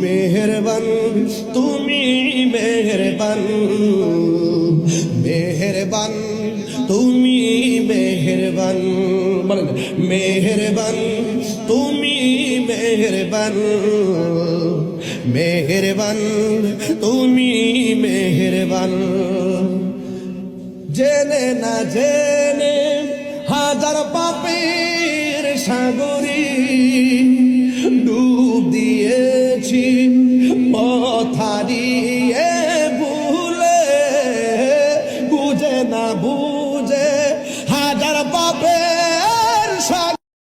মেহেরবান তুমি মেহেরবান, মেহেরবান তুমি মেহেরবান, বলেন মেহেরবান তুমি মেহেরবান, মেহেরবান তুমি মেহেরবান। জেনে না জেনে হাজার পাপের সাগরে ডুব দিয়ে